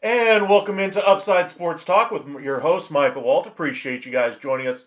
And welcome into Upside Sports Talk with your host, Michael Walt. Appreciate you guys joining us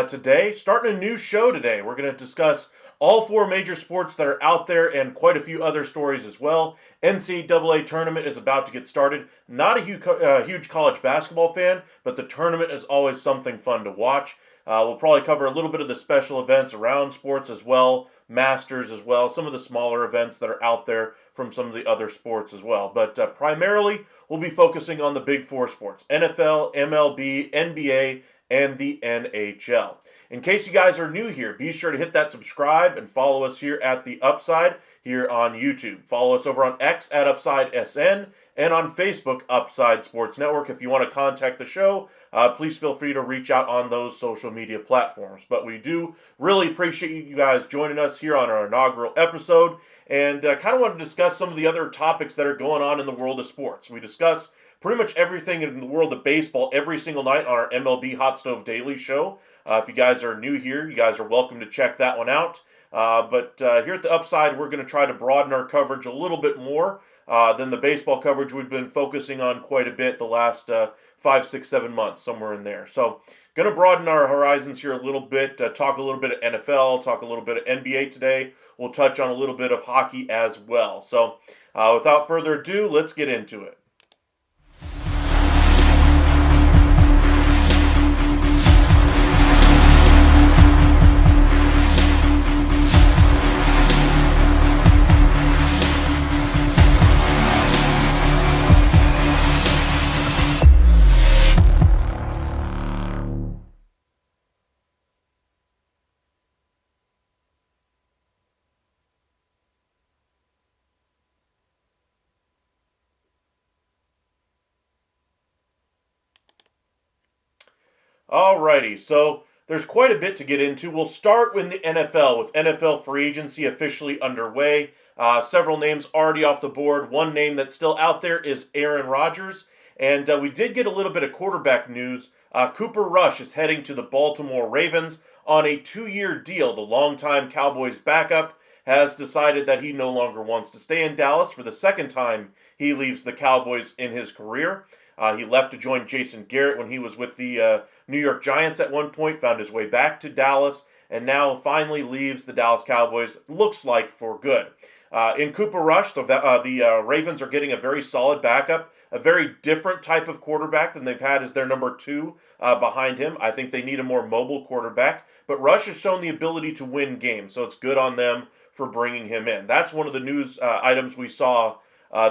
today. Starting a new show today. We're going to discuss all four major sports that are out there and quite a few other stories as well. NCAA tournament is about to get started. Not a huge college basketball fan, but the tournament is always something fun to watch. We'll probably cover a little bit of the special events around sports as well, Masters as well, some of the smaller events that are out there from some of the other sports as well. But primarily, we'll be focusing on the big four sports: NFL, MLB, NBA, and the NHL. In case you guys are new here, be sure to hit that subscribe and follow us here at the Upside here on YouTube. Follow us over on X at UpsideSN and on Facebook, Upside Sports Network. If you want to contact the show, please feel free to reach out on those social media platforms. But we do really appreciate you guys joining us here on our inaugural episode, and kind of want to discuss some of the other topics that are going on in the world of sports. We discuss pretty much everything in the world of baseball every single night on our MLB Hot Stove Daily show. If you guys are new here, you guys are welcome to check that one out. But here at the Upside, we're going to try to broaden our coverage a little bit more than the baseball coverage we've been focusing on quite a bit the last 5, 6, 7 months, somewhere in there. So going to broaden our horizons here a little bit, talk a little bit of NFL, talk a little bit of NBA today. We'll touch on a little bit of hockey as well. So without further ado, let's get into it. Alrighty, so there's quite a bit to get into. We'll start with the NFL, with NFL free agency officially underway. Several names already off the board. One name that's still out there is Aaron Rodgers. And we did get a little bit of quarterback news. Cooper Rush is heading to the Baltimore Ravens on a 2-year deal. The longtime Cowboys backup has decided that he no longer wants to stay in Dallas for the second time he leaves the Cowboys in his career. He left to join Jason Garrett when he was with the New York Giants at one point, found his way back to Dallas, and now finally leaves the Dallas Cowboys, looks like for good. In Cooper Rush, the Ravens are getting a very solid backup, a very different type of quarterback than they've had as their number 2 behind him. I think they need a more mobile quarterback, but Rush has shown the ability to win games, so it's good on them for bringing him in. That's one of the news items we saw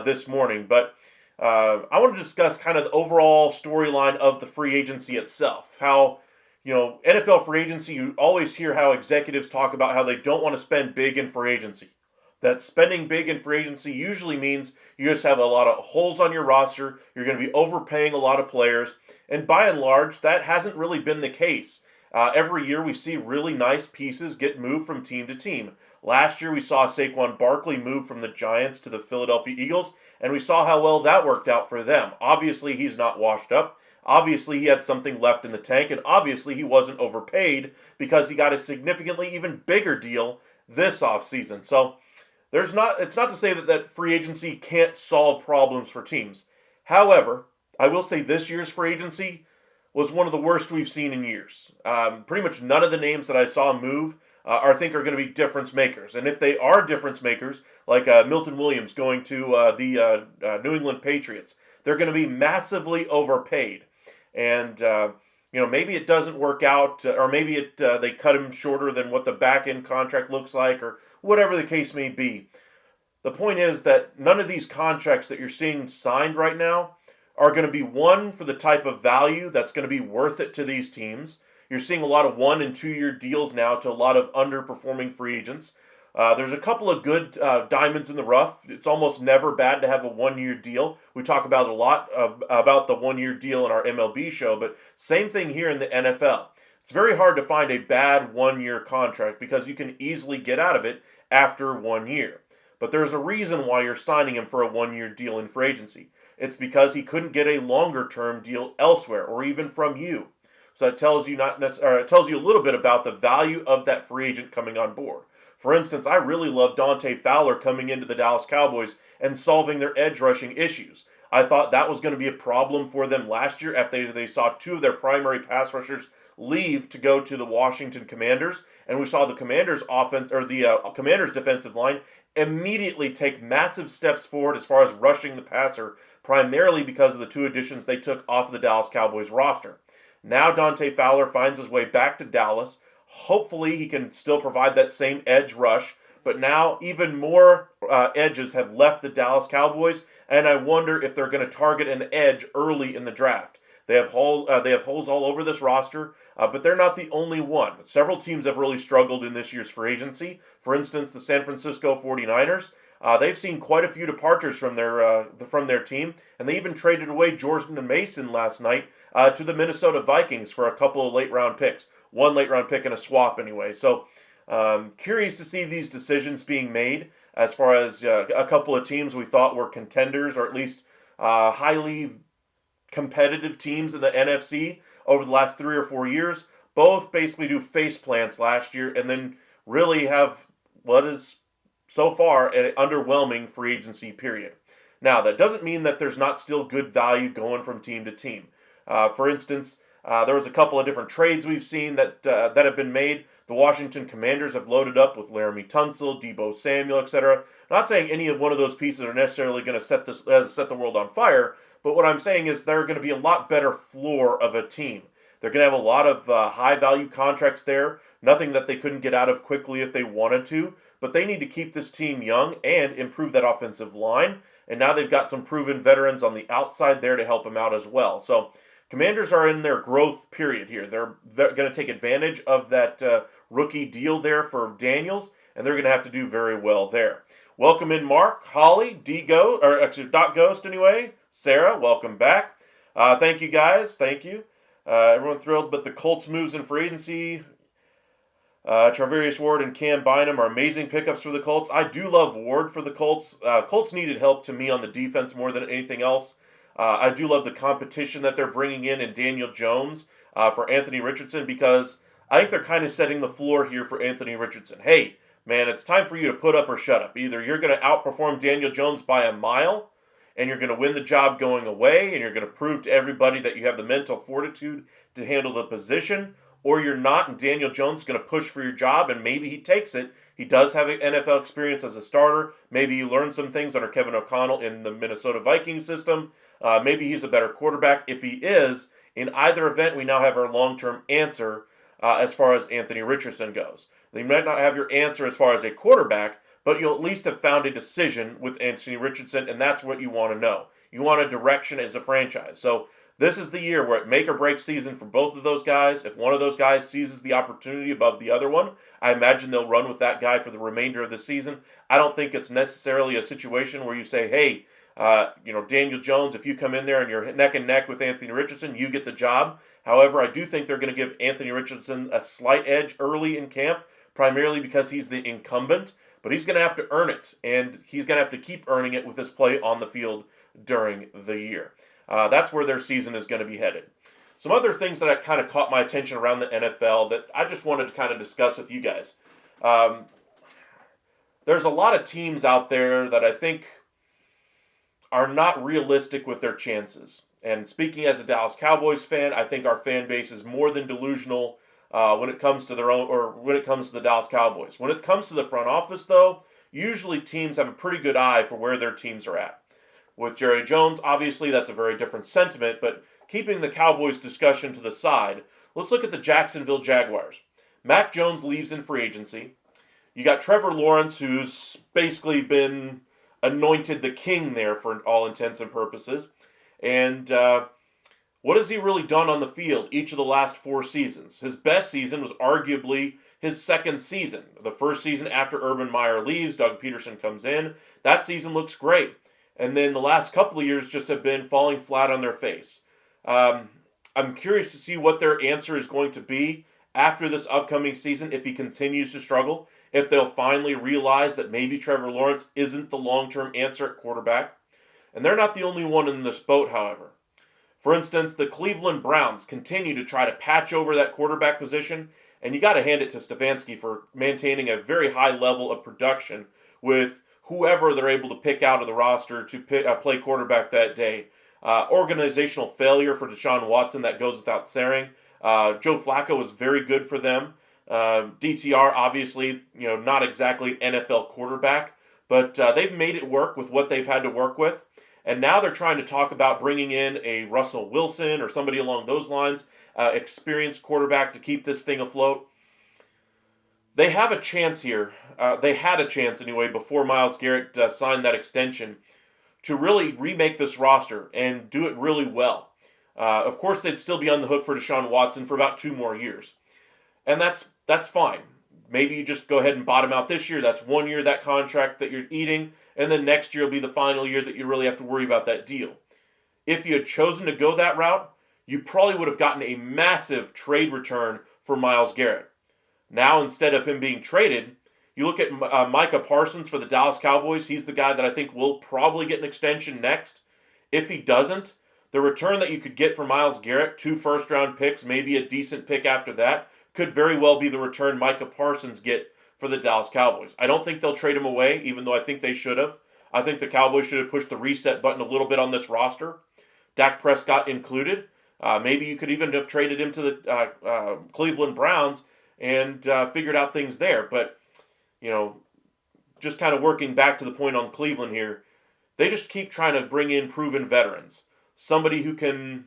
this morning, but I want to discuss kind of the overall storyline of the free agency itself. How, NFL free agency, you always hear how executives talk about how they don't want to spend big in free agency. that spending big in free agency usually means you just have a lot of holes on your roster. You're going to be overpaying a lot of players. And by and large, that hasn't really been the case. Every year we see really nice pieces get moved from team to team. Last year we saw Saquon Barkley move from the Giants to the Philadelphia Eagles, and we saw how well that worked out for them. Obviously, he's not washed up. Obviously, he had something left in the tank, and obviously he wasn't overpaid because he got a significantly even bigger deal this offseason. So it's not to say that free agency can't solve problems for teams. However, I will say this year's free agency was one of the worst we've seen in years. Pretty much none of the names that I saw move I think are going to be difference makers. And if they are difference makers, like Milton Williams going to the New England Patriots, they're going to be massively overpaid. And maybe it doesn't work out, or maybe they cut him shorter than what the back end contract looks like, or whatever the case may be. The point is that none of these contracts that you're seeing signed right now are going to be one for the type of value that's going to be worth it to these teams. You're seeing a lot of 1 and 2 year deals now to a lot of underperforming free agents. There's a couple of good diamonds in the rough. It's almost never bad to have a 1 year deal. We talk about a lot about the 1 year deal in our MLB show, but same thing here in the NFL. It's very hard to find a bad 1 year contract because you can easily get out of it after 1 year. But there's a reason why you're signing him for a 1 year deal in free agency. It's because he couldn't get a longer term deal elsewhere or even from you. So it tells you it tells you a little bit about the value of that free agent coming on board. For instance, I really love Dante Fowler coming into the Dallas Cowboys and solving their edge rushing issues. I thought that was going to be a problem for them last year after they saw 2 of their primary pass rushers leave to go to the Washington Commanders, and we saw the Commanders Commanders defensive line immediately take massive steps forward as far as rushing the passer, primarily because of the 2 additions they took off of the Dallas Cowboys roster. Now Dante Fowler finds his way back to Dallas. Hopefully he can still provide that same edge rush, but now even more edges have left the Dallas Cowboys, and I wonder if they're going to target an edge early in the draft. They have holes all over this roster, but they're not the only one. Several teams have really struggled in this year's free agency. For instance, the San Francisco 49ers. They've seen quite a few departures from their team, and they even traded away Jordan Mason last night to the Minnesota Vikings for a couple of late-round picks. 1 late-round pick and a swap anyway. So curious to see these decisions being made as far as a couple of teams we thought were contenders, or at least highly competitive teams in the NFC over the last 3 or 4 years. Both basically do face plants last year and then really have what is so far an underwhelming free agency period. Now, that doesn't mean that there's not still good value going from team to team. For instance, there was a couple of different trades we've seen that have been made. The Washington Commanders have loaded up with Laramie Tunsil, Deebo Samuel, etc. Not saying any of one of those pieces are necessarily going to set the world on fire, but what I'm saying is they're going to be a lot better floor of a team. They're going to have a lot of high-value contracts there, nothing that they couldn't get out of quickly if they wanted to, but they need to keep this team young and improve that offensive line, and now they've got some proven veterans on the outside there to help them out as well. So Commanders are in their growth period here. They're going to take advantage of that rookie deal there for Daniels, and they're going to have to do very well there. Welcome in Mark, Holly, Doc Ghost anyway, Sarah, welcome back. Thank you guys, thank you. Everyone thrilled, but the Colts moves in free agency. Charvarius Ward and Cam Bynum are amazing pickups for the Colts. I do love Ward for the Colts. Colts needed help to me on the defense more than anything else. I do love the competition that they're bringing in Daniel Jones for Anthony Richardson, because I think they're kind of setting the floor here for Anthony Richardson. Hey, man, it's time for you to put up or shut up. Either you're going to outperform Daniel Jones by a mile, and you're going to win the job going away, and you're going to prove to everybody that you have the mental fortitude to handle the position, or you're not, and Daniel Jones is going to push for your job, and maybe he takes it. He does have NFL experience as a starter. Maybe he learned some things under Kevin O'Connell in the Minnesota Vikings system. Maybe he's a better quarterback. If he is, in either event, we now have our long-term answer as far as Anthony Richardson goes. You might not have your answer as far as a quarterback, but you'll at least have found a decision with Anthony Richardson, and that's what you want to know. You want a direction as a franchise. So This is the year where it make or break season for both of those guys. If one of those guys seizes the opportunity above the other one, I imagine they'll run with that guy for the remainder of the season. I don't think it's necessarily a situation where you say, hey, Daniel Jones, if you come in there and you're neck and neck with Anthony Richardson, you get the job. However, I do think they're going to give Anthony Richardson a slight edge early in camp, primarily because he's the incumbent, but he's going to have to earn it, and he's going to have to keep earning it with his play on the field during the year. That's where their season is going to be headed. Some other things that kind of caught my attention around the NFL that I just wanted to kind of discuss with you guys. There's a lot of teams out there that I think are not realistic with their chances. And speaking as a Dallas Cowboys fan, I think our fan base is more than delusional when it comes to when it comes to the Dallas Cowboys. When it comes to the front office, though, usually teams have a pretty good eye for where their teams are at. With Jerry Jones, obviously that's a very different sentiment, but keeping the Cowboys discussion to the side, let's look at the Jacksonville Jaguars. Mac Jones leaves in free agency. You got Trevor Lawrence, who's basically been anointed the king there for all intents and purposes. And what has he really done on the field each of the last 4 seasons? His best season was arguably his second season. The first season after Urban Meyer leaves, Doug Peterson comes in. That season looks great. And then the last couple of years just have been falling flat on their face. I'm curious to see what their answer is going to be after this upcoming season if he continues to struggle, if they'll finally realize that maybe Trevor Lawrence isn't the long-term answer at quarterback. And they're not the only one in this boat, however. For instance, the Cleveland Browns continue to try to patch over that quarterback position, and you got to hand it to Stefanski for maintaining a very high level of production with whoever they're able to pick out of the roster to play quarterback that day. Organizational failure for Deshaun Watson, that goes without saying. Joe Flacco was very good for them. DTR, obviously, not exactly NFL quarterback, but they've made it work with what they've had to work with. And now they're trying to talk about bringing in a Russell Wilson or somebody along those lines, experienced quarterback to keep this thing afloat. They have a chance here. They had a chance anyway before Myles Garrett signed that extension to really remake this roster and do it really well. Of course, they'd still be on the hook for Deshaun Watson for about 2 more years. And that's fine. Maybe you just go ahead and bottom out this year. That's 1 year, that contract that you're eating. And then next year will be the final year that you really have to worry about that deal. If you had chosen to go that route, you probably would have gotten a massive trade return for Myles Garrett. Now, instead of him being traded, you look at Micah Parsons for the Dallas Cowboys. He's the guy that I think will probably get an extension next. If he doesn't, the return that you could get for Myles Garrett, 2 first-round picks, maybe a decent pick after that, could very well be the return Micah Parsons get for the Dallas Cowboys. I don't think they'll trade him away, even though I think they should have. I think the Cowboys should have pushed the reset button a little bit on this roster. Dak Prescott included. Maybe you could even have traded him to the Cleveland Browns and figured out things there. But, just kind of working back to the point on Cleveland here, they just keep trying to bring in proven veterans. Somebody who can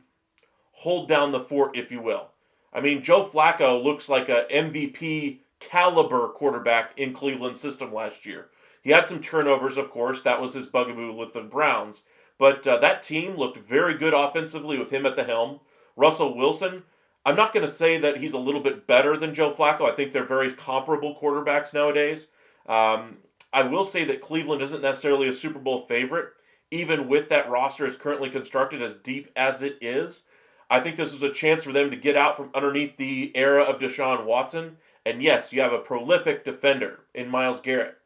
hold down the fort, if you will. I mean, Joe Flacco looks like a MVP caliber quarterback in Cleveland's system last year. He had some turnovers, of course. That was his bugaboo with the Browns. But that team looked very good offensively with him at the helm. Russell Wilson, I'm not going to say that he's a little bit better than Joe Flacco. I think they're very comparable quarterbacks nowadays. I will say that Cleveland isn't necessarily a Super Bowl favorite, even with that roster as currently constructed, as deep as it is. I think this is a chance for them to get out from underneath the era of Deshaun Watson. And yes, you have a prolific defender in Myles Garrett.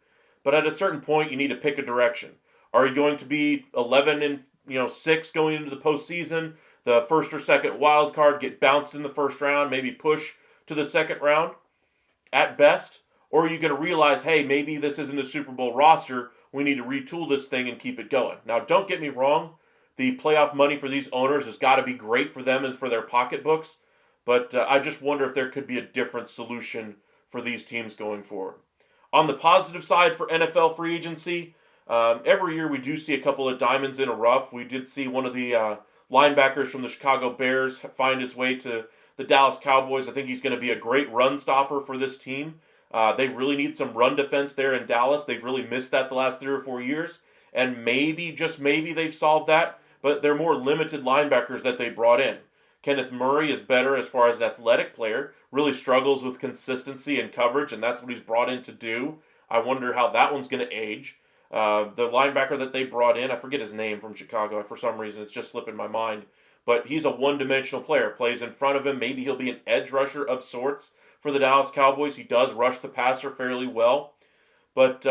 But at a certain point, you need to pick a direction. Are you going to be 11-6 going into the postseason? The first or second wild card, get bounced in the first round, maybe push to the second round at best? Or are you going to realize, hey, maybe this isn't a Super Bowl roster. We need to retool this thing and keep it going. Now, don't get me wrong. The playoff money for these owners has got to be great for them and for their pocketbooks. But I just wonder if there could be a different solution for these teams going forward. On the positive side for NFL free agency, every year we do see a couple of diamonds in a rough. We did see one of the linebackers from the Chicago Bears find his way to the Dallas Cowboys. I think he's going to be a great run stopper for this team. They really need some run defense there in Dallas. They've really missed that the last 3 or 4 years. And maybe, just maybe, they've solved that. but they're more limited linebackers that they brought in. Kenneth Murray is better as far as an athletic player, really struggles with consistency and coverage, and that's what he's brought in to do. I wonder how that one's going to age. The linebacker that they brought in, I forget his name, from Chicago. For some reason, it's just slipping my mind. But he's a one-dimensional player. Plays in front of him. Maybe he'll be an edge rusher of sorts for the Dallas Cowboys. He does rush the passer fairly well. But,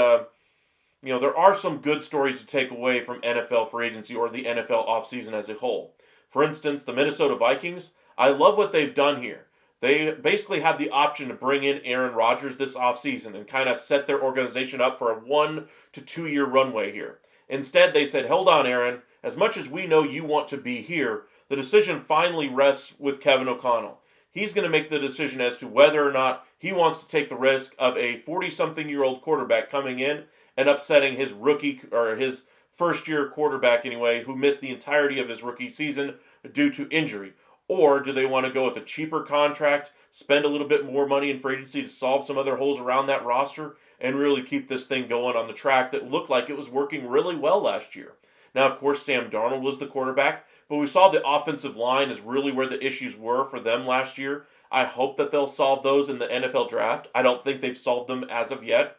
there are some good stories to take away from NFL free agency or the NFL offseason as a whole. For instance, the Minnesota Vikings, I love what they've done here. They basically had the option to bring in Aaron Rodgers this offseason and kind of set their organization up for a 1 to 2 year runway here. Instead, they said, hold on, Aaron. As much as we know you want to be here, the decision finally rests with Kevin O'Connell. He's going to make the decision as to whether or not he wants to take the risk of a 40-something-year-old quarterback coming in and upsetting his rookie, or his first-year quarterback anyway, who missed the entirety of his rookie season due to injury. Or do they want to go with a cheaper contract, spend a little bit more money in free agency to solve some other holes around that roster, and really keep this thing going on the track that looked like it was working really well last year? Now, of course, Sam Darnold was the quarterback, but we saw the offensive line is really where the issues were for them last year. I hope that they'll solve those in the NFL draft. I don't think they've solved them as of yet.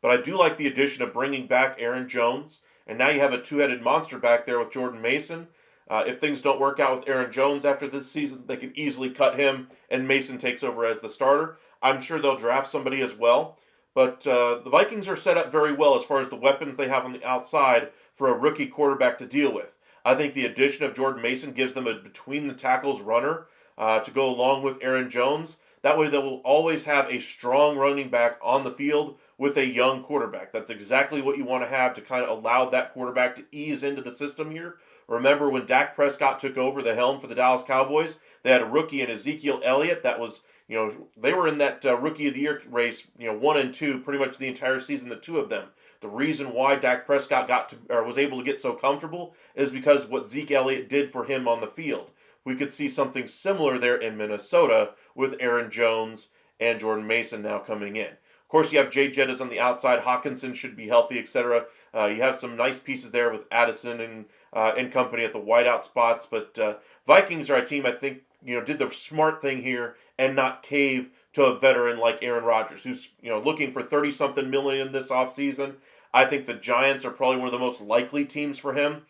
But I do like the addition of bringing back Aaron Jones, and now you have a two-headed monster back there with Jordan Mason. If things don't work out with Aaron Jones after this season, they can easily cut him, and Mason takes over as the starter. I'm sure they'll draft somebody as well. But the Vikings are set up very well as far as the weapons they have on the outside for a rookie quarterback to deal with. I think the addition of Jordan Mason gives them a between-the-tackles runner to go along with Aaron Jones. That way they will always have a strong running back on the field with a young quarterback. That's exactly what you want to have to kind of allow that quarterback to ease into the system here. Remember when Dak Prescott took over the helm for the Dallas Cowboys, they had a rookie in Ezekiel Elliott that was, they were in that Rookie of the Year race, 1 and 2, pretty much the entire season, the two of them. The reason why Dak Prescott was able to get so comfortable is because what Zeke Elliott did for him on the field. We could see something similar there in Minnesota with Aaron Jones and Jordan Mason now coming in. Of course, you have Jay Jettas on the outside. Hawkinson should be healthy, etc. You have some nice pieces there with Addison and company at the wideout spots. But Vikings are a team I think did the smart thing here and not cave to a veteran like Aaron Rodgers, who's looking for 30-something million this offseason. I think the Giants are probably one of the most likely teams for him.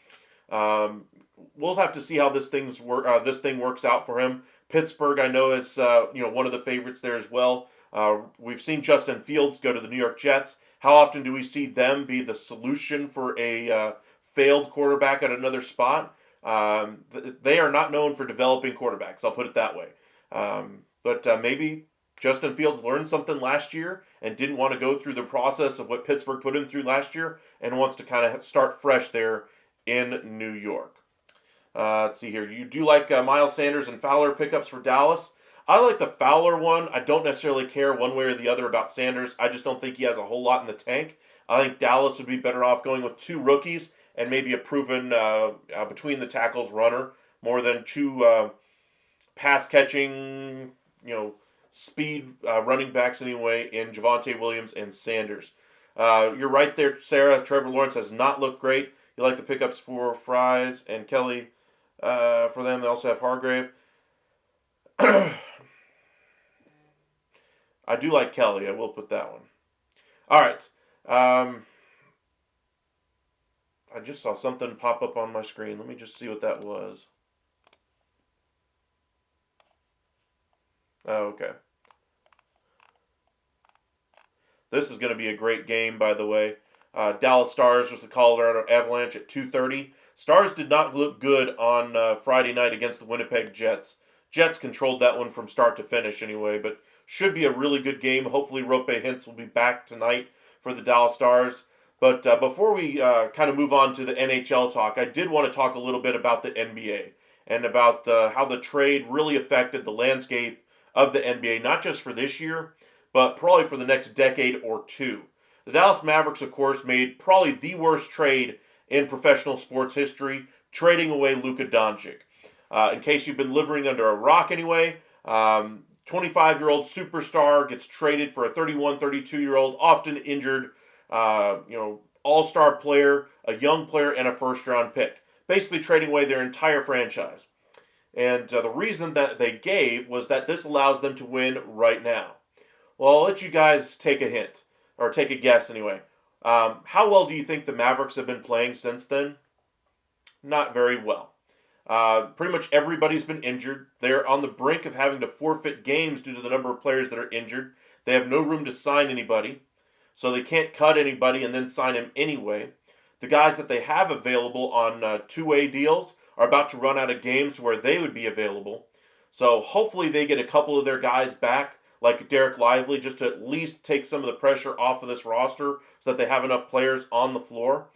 We'll have to see how this thing works out for him. Pittsburgh, I know, is one of the favorites there as well. We've seen Justin Fields go to the New York Jets. How often do we see them be the solution for a failed quarterback at another spot? They are not known for developing quarterbacks, I'll put it that way. But maybe Justin Fields learned something last year and didn't want to go through the process of what Pittsburgh put him through last year and wants to kind of start fresh there in New York. Let's see here. You do like Miles Sanders and Fowler pickups for Dallas. I like the Fowler one. I don't necessarily care one way or the other about Sanders. I just don't think he has a whole lot in the tank. I think Dallas would be better off going with two rookies and maybe a proven between the tackles runner more than two pass catching, speed running backs anyway in Javonte Williams and Sanders. You're right there, Sarah. Trevor Lawrence has not looked great. You like the pickups for Fries and Kelly for them. They also have Hargrave. I do like Kelly. I will put that one. All right. I just saw something pop up on my screen. Let me just see what that was. Oh, okay. This is going to be a great game, by the way. Dallas Stars was the Colorado Avalanche at 2:30. Stars did not look good on Friday night against the Winnipeg Jets. Jets controlled that one from start to finish anyway, but should be a really good game. Hopefully Rope Hintz will be back tonight for the Dallas Stars. But before we kind of move on to the NHL talk, I did want to talk a little bit about the NBA and about how the trade really affected the landscape of the NBA, not just for this year, but probably for the next decade or two. The Dallas Mavericks, of course, made probably the worst trade in professional sports history, trading away Luka Doncic. In case you've been living under a rock anyway, 25-year-old superstar gets traded for a 31, 32-year-old, often injured, all-star player, a young player, and a first-round pick. basically trading away their entire franchise. And the reason that they gave was that this allows them to win right now. Well, I'll let you guys take a hint, or take a guess anyway. How well do you think the Mavericks have been playing since then? Not very well. Pretty much everybody's been injured. They're on the brink of having to forfeit games due to the number of players that are injured. They have no room to sign anybody, so they can't cut anybody and then sign him anyway. The guys that they have available on two-way deals are about to run out of games to where they would be available. So hopefully they get a couple of their guys back, like Derek Lively, just to at least take some of the pressure off of this roster so that they have enough players on the floor.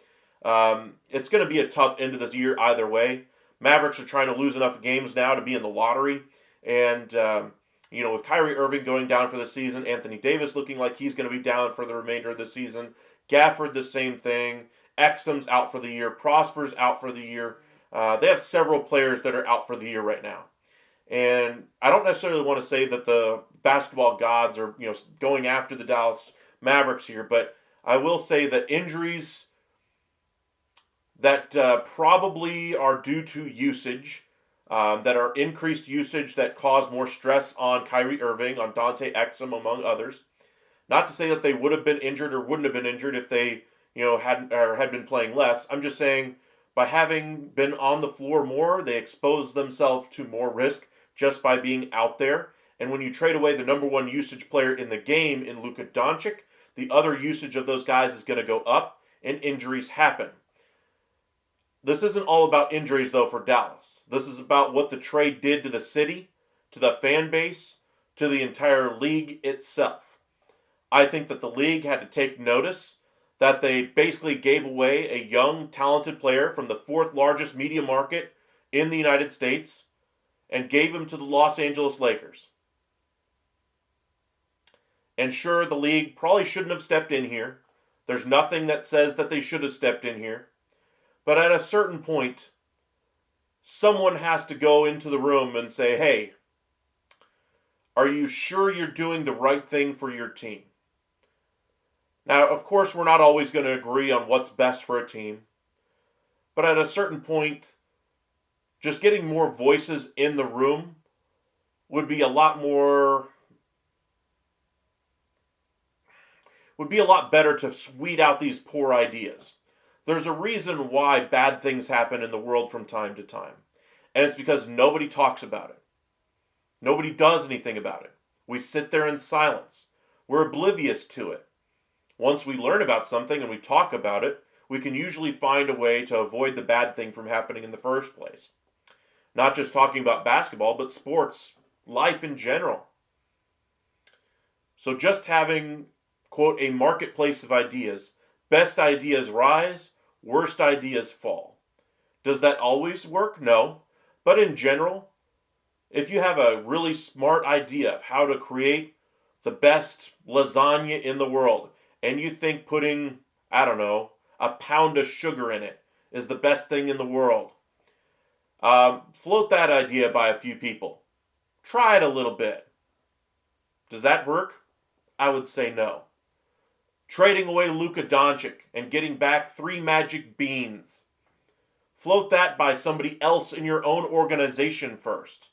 It's going to be a tough end of this year either way. Mavericks are trying to lose enough games now to be in the lottery. And, with Kyrie Irving going down for the season, Anthony Davis looking like he's going to be down for the remainder of the season, Gafford the same thing, Exum's out for the year, Prosper's out for the year. They have several players that are out for the year right now. And I don't necessarily want to say that the basketball gods are, going after the Dallas Mavericks here, but I will say that injuries that probably are due to usage, that are increased usage that cause more stress on Kyrie Irving, on Dante Exum, among others. Not to say that they would have been injured or wouldn't have been injured if they, had been playing less. I'm just saying by having been on the floor more, they expose themselves to more risk just by being out there. And when you trade away the number one usage player in the game in Luka Doncic, the other usage of those guys is going to go up and injuries happen. This isn't all about injuries, though, for Dallas. This is about what the trade did to the city, to the fan base, to the entire league itself. I think that the league had to take notice that they basically gave away a young, talented player from the fourth largest media market in the United States and gave him to the Los Angeles Lakers. And sure, the league probably shouldn't have stepped in here. There's nothing that says that they should have stepped in here. But at a certain point, someone has to go into the room and say, hey, are you sure you're doing the right thing for your team? Now, of course, we're not always going to agree on what's best for a team. But at a certain point, just getting more voices in the room would be a lot better to weed out these poor ideas. There's a reason why bad things happen in the world from time to time. And it's because nobody talks about it. Nobody does anything about it. We sit there in silence. We're oblivious to it. Once we learn about something and we talk about it, we can usually find a way to avoid the bad thing from happening in the first place. Not just talking about basketball, but sports, life in general. So just having, quote, a marketplace of ideas. Best ideas rise, worst ideas fall. Does that always work? No. But in general, if you have a really smart idea of how to create the best lasagna in the world, and you think putting, a pound of sugar in it is the best thing in the world, float that idea by a few people. Try it a little bit. Does that work? I would say no. Trading away Luka Doncic and getting back 3 magic beans. Float that by somebody else in your own organization first.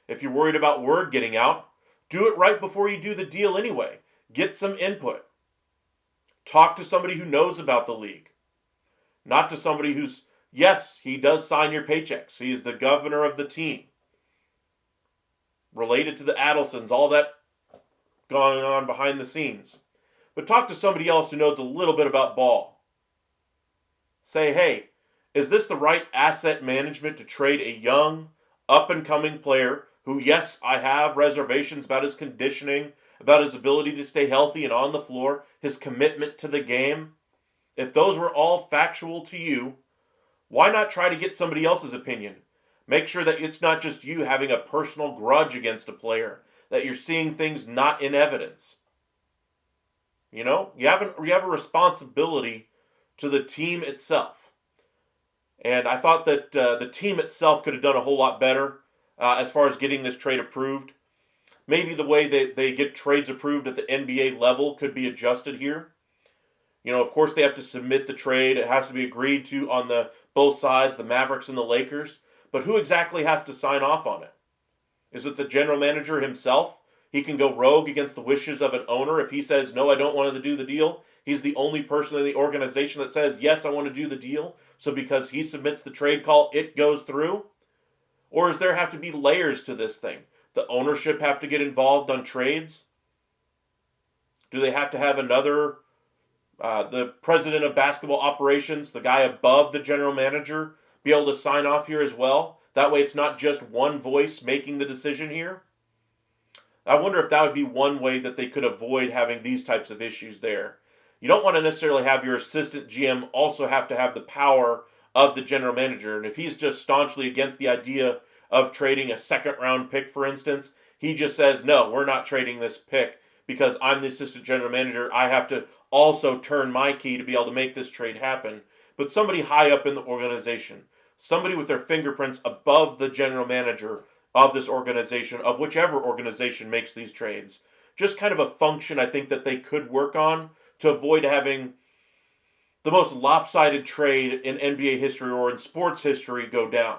If you're worried about word getting out, do it right before you do the deal anyway. Get some input. Talk to somebody who knows about the league. Not to somebody who's, yes, he does sign your paychecks. He is the governor of the team. Related to the Adelsons, all that going on behind the scenes. But talk to somebody else who knows a little bit about ball. Say, hey, is this the right asset management to trade a young, up-and-coming player who, yes, I have reservations about his conditioning, about his ability to stay healthy and on the floor, his commitment to the game? If those were all factual to you, why not try to get somebody else's opinion? Make sure that it's not just you having a personal grudge against a player, that you're seeing things not in evidence. You have a responsibility to the team itself. And I thought that the team itself could have done a whole lot better as far as getting this trade approved. Maybe the way that they get trades approved at the NBA level could be adjusted here. Of course they have to submit the trade. It has to be agreed to on the both sides, the Mavericks and the Lakers. But who exactly has to sign off on it? Is it the general manager himself? He can go rogue against the wishes of an owner. If he says, no, I don't want to do the deal, he's the only person in the organization that says, yes, I want to do the deal. So because he submits the trade call, it goes through? Or does there have to be layers to this thing? The ownership have to get involved on trades? Do they have to have another, the president of basketball operations, the guy above the general manager, be able to sign off here as well? That way it's not just one voice making the decision here. I wonder if that would be one way that they could avoid having these types of issues there. You don't want to necessarily have your assistant GM also have to have the power of the general manager. And if he's just staunchly against the idea of trading a second round pick, for instance, he just says, no, we're not trading this pick because I'm the assistant general manager. I have to also turn my key to be able to make this trade happen. But somebody high up in the organization, somebody with their fingerprints above the general manager of this organization, of whichever organization makes these trades. Just kind of a function I think that they could work on to avoid having the most lopsided trade in NBA history or in sports history go down.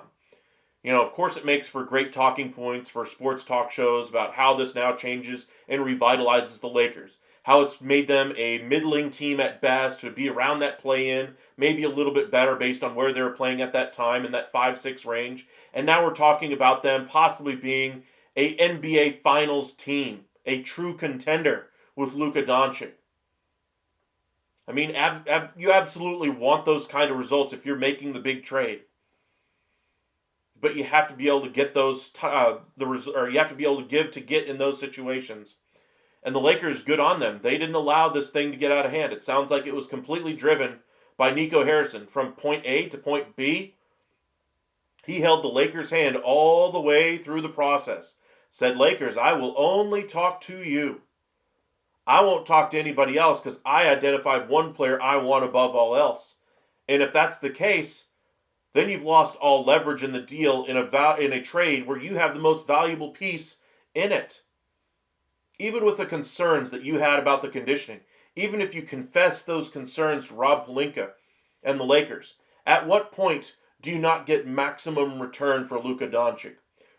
Of course it makes for great talking points for sports talk shows about how this now changes and revitalizes the Lakers. How it's made them a middling team at best to be around that play-in, maybe a little bit better based on where they were playing at that time in that 5-6 range. And now we're talking about them possibly being a NBA Finals team, a true contender with Luka Doncic. I mean, you absolutely want those kind of results if you're making the big trade. But you have to be able to get those, you have to be able to give to get in those situations. And the Lakers, good on them. They didn't allow this thing to get out of hand. It sounds like it was completely driven by Nico Harrison. From point A to point B, he held the Lakers' hand all the way through the process. Said, Lakers, I will only talk to you. I won't talk to anybody else because I identified one player I want above all else. And if that's the case, then you've lost all leverage in the deal in a trade where you have the most valuable piece in it. Even with the concerns that you had about the conditioning, even if you confess those concerns to Rob Pelinka and the Lakers, at what point do you not get maximum return for Luka Doncic?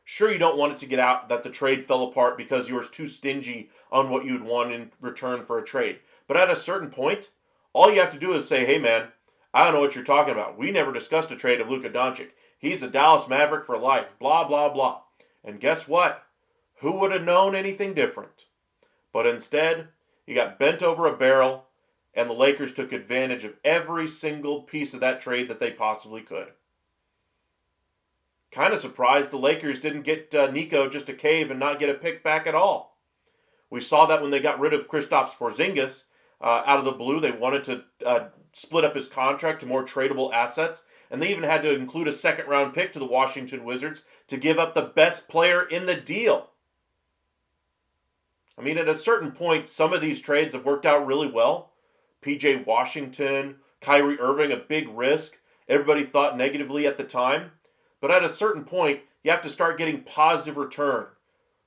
Sure, you don't want it to get out that the trade fell apart because you were too stingy on what you'd want in return for a trade. But at a certain point, all you have to do is say, hey man, I don't know what you're talking about. We never discussed a trade of Luka Doncic. He's a Dallas Maverick for life, blah, blah, blah. And guess what? Who would have known anything different? But instead, he got bent over a barrel, and the Lakers took advantage of every single piece of that trade that they possibly could. Kind of surprised the Lakers didn't get Nico just a cave and not get a pick back at all. We saw that when they got rid of Kristaps Porzingis out of the blue. They wanted to split up his contract to more tradable assets, and they even had to include a second-round pick to the Washington Wizards to give up the best player in the deal. I mean, at a certain point, some of these trades have worked out really well. P.J. Washington, Kyrie Irving, a big risk. Everybody thought negatively at the time. But at a certain point, you have to start getting positive return,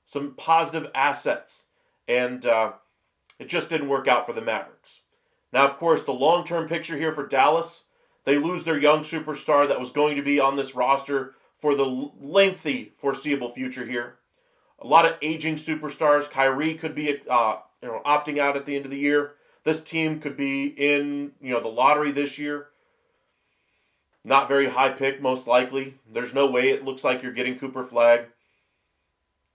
some positive assets. And it just didn't work out for the Mavericks. Now, of course, the long-term picture here for Dallas, they lose their young superstar that was going to be on this roster for the lengthy foreseeable future here. A lot of aging superstars. Kyrie could be opting out at the end of the year. This team could be in the lottery this year. Not very high pick, most likely. There's no way it looks like you're getting Cooper Flagg.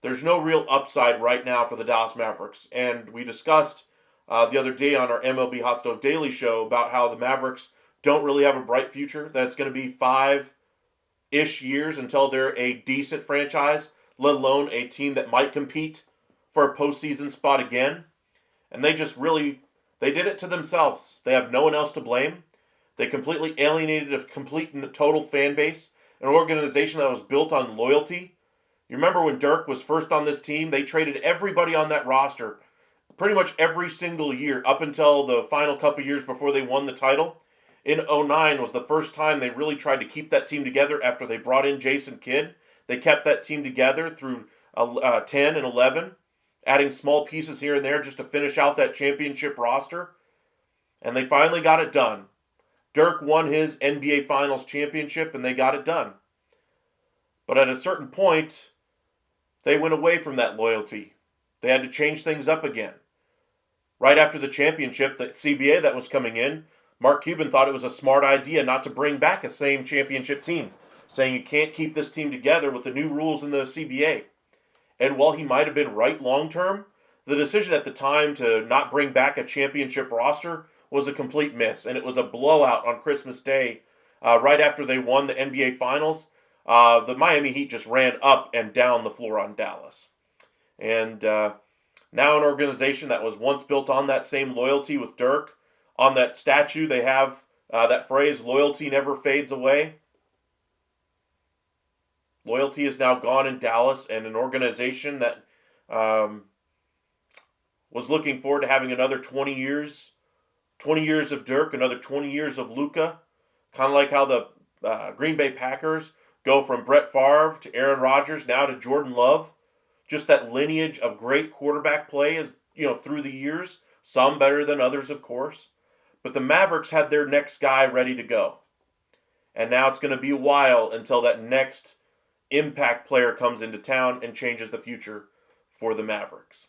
There's no real upside right now for the Dallas Mavericks. And we discussed the other day on our MLB Hot Stove Daily Show about how the Mavericks don't really have a bright future. That it's going to be 5-ish years until they're a decent franchise, let alone a team that might compete for a postseason spot again. And they did it to themselves. They have no one else to blame. They completely alienated a complete and total fan base, an organization that was built on loyalty. You remember when Dirk was first on this team, they traded everybody on that roster pretty much every single year up until the final couple years before they won the title. In 2009 was the first time they really tried to keep that team together after they brought in Jason Kidd. They kept that team together through 10 and 11, adding small pieces here and there just to finish out that championship roster. And they finally got it done. Dirk won his NBA Finals championship, and they got it done. But at a certain point, they went away from that loyalty. They had to change things up again. Right after the championship, the CBA that was coming in, Mark Cuban thought it was a smart idea not to bring back a same championship team, saying you can't keep this team together with the new rules in the CBA. And while he might have been right long term, the decision at the time to not bring back a championship roster was a complete miss. And it was a blowout on Christmas Day, right after they won the NBA Finals. The Miami Heat just ran up and down the floor on Dallas. And now an organization that was once built on that same loyalty with Dirk, on that statue they have that phrase, loyalty never fades away. Loyalty is now gone in Dallas, and an organization that was looking forward to having another 20 years of Dirk, another 20 years of Luka, kind of like how the Green Bay Packers go from Brett Favre to Aaron Rodgers, now to Jordan Love. Just that lineage of great quarterback play is, through the years, some better than others, of course. But the Mavericks had their next guy ready to go. And now it's going to be a while until that next impact player comes into town and changes the future for the Mavericks.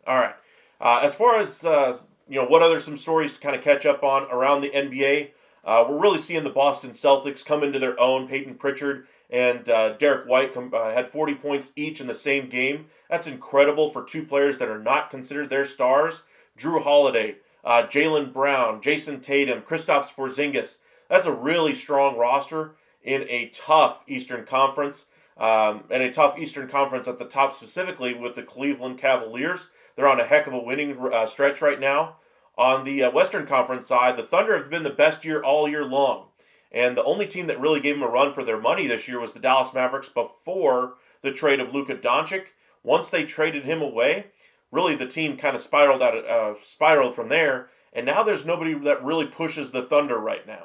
All right. As far as, what other some stories to kind of catch up on around the NBA, we're really seeing the Boston Celtics come into their own. Peyton Pritchard and Derek White had 40 points each in the same game. That's incredible for two players that are not considered their stars. Drew Holiday, Jaylen Brown, Jason Tatum, Kristaps Porzingis. That's a really strong roster in a tough Eastern Conference. And a tough Eastern Conference at the top, specifically with the Cleveland Cavaliers. They're on a heck of a winning stretch right now. On the Western Conference side, the Thunder have been the best year all year long. And the only team that really gave them a run for their money this year was the Dallas Mavericks before the trade of Luka Doncic. Once they traded him away, really the team kind of spiraled from there. And now there's nobody that really pushes the Thunder right now.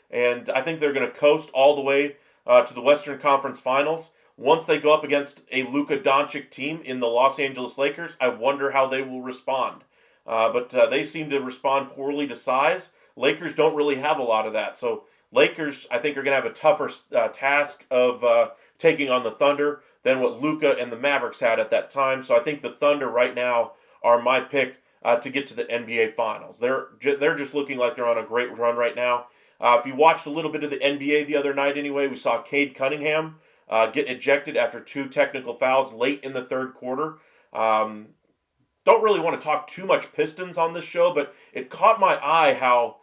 And I think they're going to coast all the way to the Western Conference Finals. Once they go up against a Luka Doncic team in the Los Angeles Lakers, I wonder how they will respond. But they seem to respond poorly to size. Lakers don't really have a lot of that. So Lakers, I think, are going to have a tougher task of taking on the Thunder than what Luka and the Mavericks had at that time. So I think the Thunder right now are my pick to get to the NBA Finals. They're just looking like they're on a great run right now. If you watched a little bit of the NBA the other night anyway, we saw Cade Cunningham get ejected after 2 technical fouls late in the third quarter. Don't really want to talk too much Pistons on this show, but it caught my eye how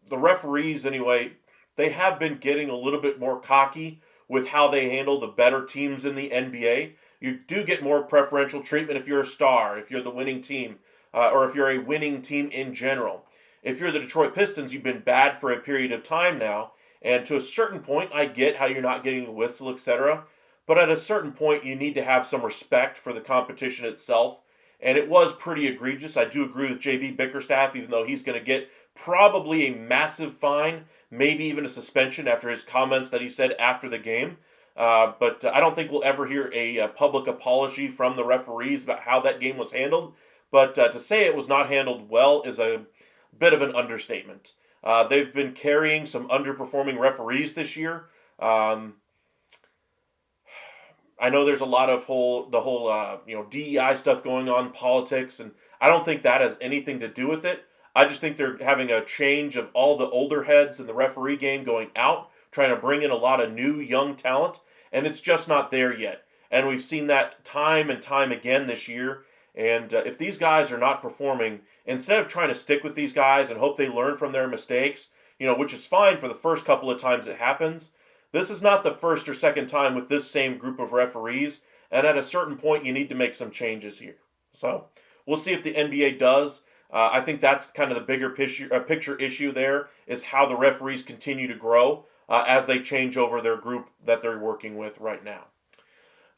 the referees, anyway, they have been getting a little bit more cocky with how they handle the better teams in the NBA. You do get more preferential treatment if you're a star, if you're the winning team, or if you're a winning team in general. If you're the Detroit Pistons, you've been bad for a period of time now, and to a certain point, I get how you're not getting the whistle, etc., but at a certain point, you need to have some respect for the competition itself, and it was pretty egregious. I do agree with J.B. Bickerstaff, even though he's going to get probably a massive fine, maybe even a suspension after his comments that he said after the game. But I don't think we'll ever hear a public apology from the referees about how that game was handled. But to say it was not handled well is a bit of an understatement. They've been carrying some underperforming referees this year. I know there's a lot of the whole DEI stuff going on, politics, and I don't think that has anything to do with it. I just think they're having a change of all the older heads in the referee game going out, trying to bring in a lot of new, young talent, and it's just not there yet. And we've seen that time and time again this year. And if these guys are not performing, instead of trying to stick with these guys and hope they learn from their mistakes, which is fine for the first couple of times it happens, this is not the first or second time with this same group of referees. And at a certain point, you need to make some changes here. So we'll see if the NBA does. I think that's kind of the bigger picture issue there, is how the referees continue to grow as they change over their group that they're working with right now.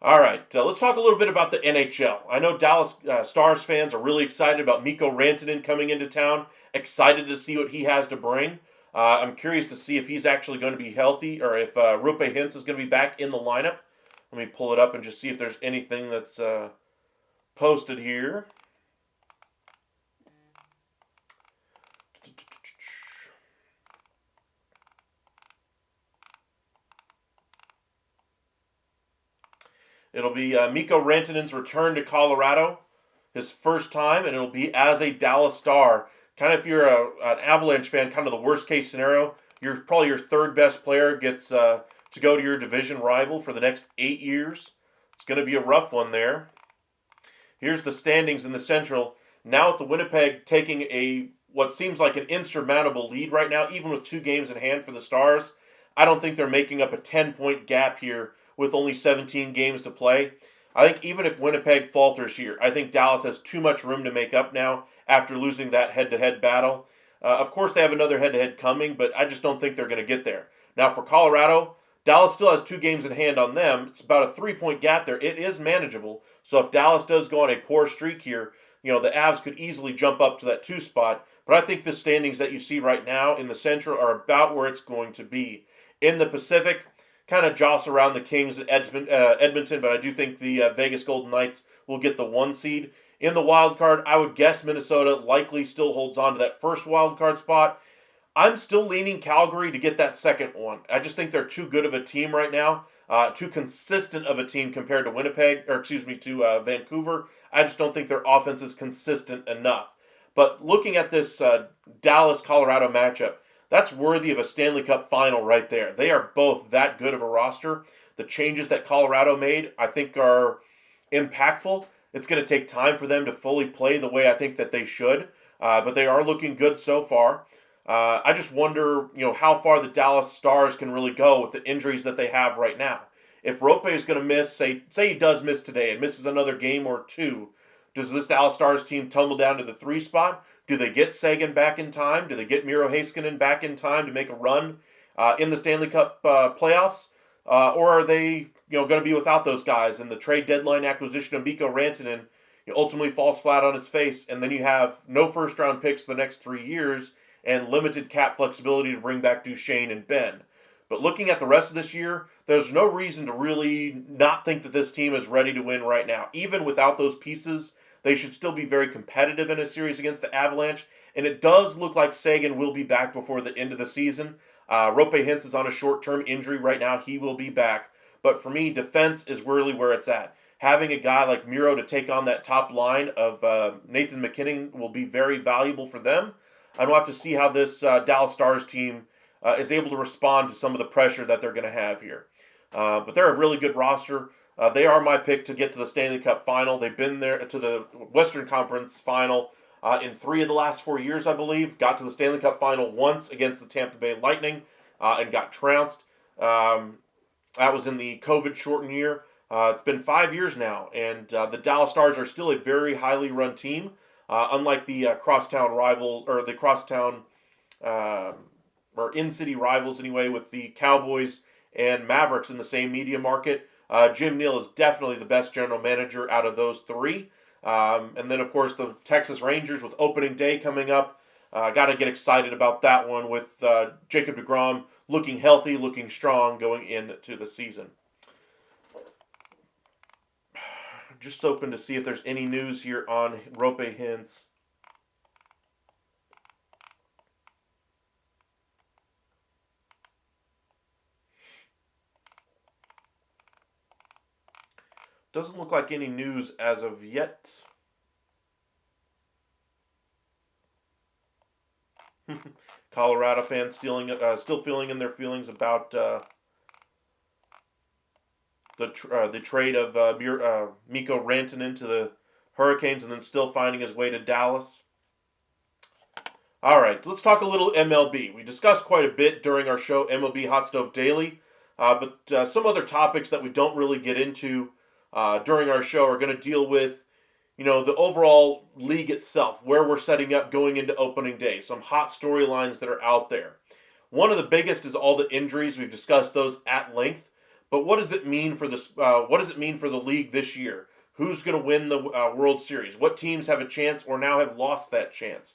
All right, let's talk a little bit about the NHL. I know Dallas Stars fans are really excited about Mikko Rantanen coming into town, excited to see what he has to bring. I'm curious to see if he's actually going to be healthy, or if Roope Hintz is going to be back in the lineup. Let me pull it up and just see if there's anything that's posted here. It'll be Mikko Rantanen's return to Colorado, his first time, and it'll be as a Dallas Star. Kind of if you're an Avalanche fan, kind of the worst case scenario, probably your third best player gets to go to your division rival for the next 8 years. It's going to be a rough one there. Here's the standings in the Central. Now with the Winnipeg taking what seems like an insurmountable lead right now, even with 2 games in hand for the Stars, I don't think they're making up a 10-point gap here with only 17 games to play. I think even if Winnipeg falters here, I think Dallas has too much room to make up now after losing that head-to-head battle. Of course, they have another head-to-head coming, but I just don't think they're going to get there. Now, for Colorado, Dallas still has 2 games in hand on them. It's about a 3-point gap there. It is manageable. So if Dallas does go on a poor streak here, the Avs could easily jump up to that 2 spot. But I think the standings that you see right now in the Central are about where it's going to be. In the Pacific, kind of jostle around the Kings and Edmonton, but I do think the Vegas Golden Knights will get the 1 seed. In the wild card, I would guess Minnesota likely still holds on to that first wild card spot. I'm still leaning Calgary to get that second one. I just think they're too good of a team right now, too consistent of a team compared to to Vancouver. I just don't think their offense is consistent enough. But looking at this Dallas-Colorado matchup, that's worthy of a Stanley Cup final right there. They are both that good of a roster. The changes that Colorado made, I think, are impactful. It's going to take time for them to fully play the way I think that they should, but they are looking good so far. I just wonder, how far the Dallas Stars can really go with the injuries that they have right now. If Rope is going to miss, say he does miss today and misses another game or 2, does this Dallas Stars team tumble down to the 3 spot? Do they get Sagan back in time? Do they get Miro Heiskanen back in time to make a run in the Stanley Cup playoffs? Or are they going to be without those guys? And the trade deadline acquisition of Mikko Rantanen ultimately falls flat on its face, and then you have no first-round picks for the next 3 years and limited cap flexibility to bring back Duchesne and Ben. But looking at the rest of this year, there's no reason to really not think that this team is ready to win right now. Even without those pieces, they should still be very competitive in a series against the Avalanche. And it does look like Sagan will be back before the end of the season. Rope Hintz is on a short-term injury right now. He will be back. But for me, defense is really where it's at. Having a guy like Miro to take on that top line of Nathan McKinnon will be very valuable for them. And we'll have to see how this Dallas Stars team is able to respond to some of the pressure that they're going to have here. But they're a really good roster. They are my pick to get to the Stanley Cup final. They've been there to the Western Conference final in 3 of the last 4 years, I believe. Got to the Stanley Cup final once against the Tampa Bay Lightning and got trounced. That was in the COVID-shortened year. It's been 5 years now, and the Dallas Stars are still a very highly run team. Unlike the crosstown rivals, or the crosstown, or in-city rivals anyway, with the Cowboys and Mavericks in the same media market. Jim Neal is definitely the best general manager out of those 3. And then, of course, the Texas Rangers with opening day coming up. Got to get excited about that one with Jacob deGrom looking healthy, looking strong going into the season. Just open to see if there's any news here on Rope Hintz. Doesn't look like any news as of yet. Colorado fans still feeling in their feelings about the trade of Mikko Rantanen to the Hurricanes, and then still finding his way to Dallas. All right, let's talk a little MLB. We discussed quite a bit during our show, MLB Hot Stove Daily, but some other topics that we don't really get into during our show are going to deal with, the overall league itself, where we're setting up going into opening day, some hot storylines that are out there. One of the biggest is all the injuries. We've discussed those at length. But what does it mean for this? What does it mean for the league this year? Who's going to win the World Series? What teams have a chance or now have lost that chance?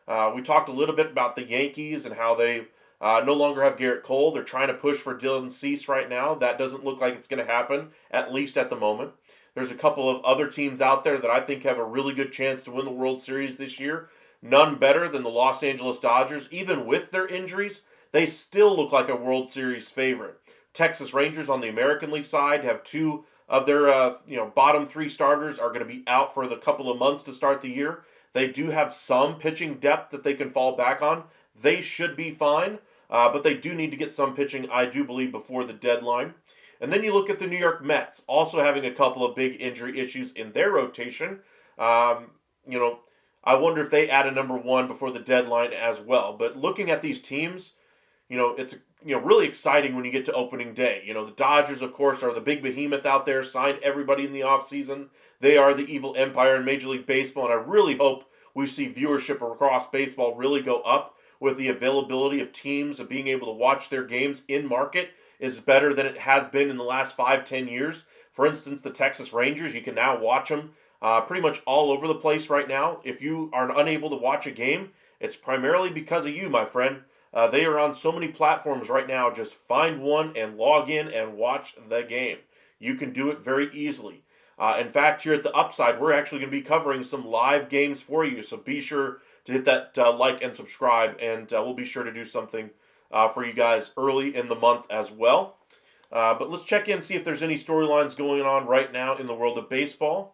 We talked a little bit about the Yankees and how they no longer have Garrett Cole. They're trying to push for Dylan Cease right now. That doesn't look like it's going to happen, at least at the moment. There's a couple of other teams out there that I think have a really good chance to win the World Series this year. None better than the Los Angeles Dodgers. Even with their injuries, they still look like a World Series favorite. Texas Rangers on the American League side have 2 of their bottom three starters are going to be out for the couple of months to start the year. They do have some pitching depth that they can fall back on. They should be fine, but they do need to get some pitching, I do believe, before the deadline. And then you look at the New York Mets, also having a couple of big injury issues in their rotation. I wonder if they add a number one before the deadline as well. But looking at these teams, it's really exciting when you get to opening day. The Dodgers, of course, are the big behemoth out there, signed everybody in the offseason. They are the evil empire in Major League Baseball, and I really hope we see viewership across baseball really go up with the availability of teams of being able to watch their games in market is better than it has been in the last 5-10 years. For instance, the Texas Rangers, you can now watch them pretty much all over the place right now. If you are unable to watch a game, it's primarily because of you, my friend. They are on so many platforms right now. Just find one and log in and watch the game. You can do it very easily. In fact, here at the Upside, we're actually going to be covering some live games for you. So be sure to hit that like and subscribe, and we'll be sure to do something for you guys early in the month as well. But let's check in and see if there's any storylines going on right now in the world of baseball.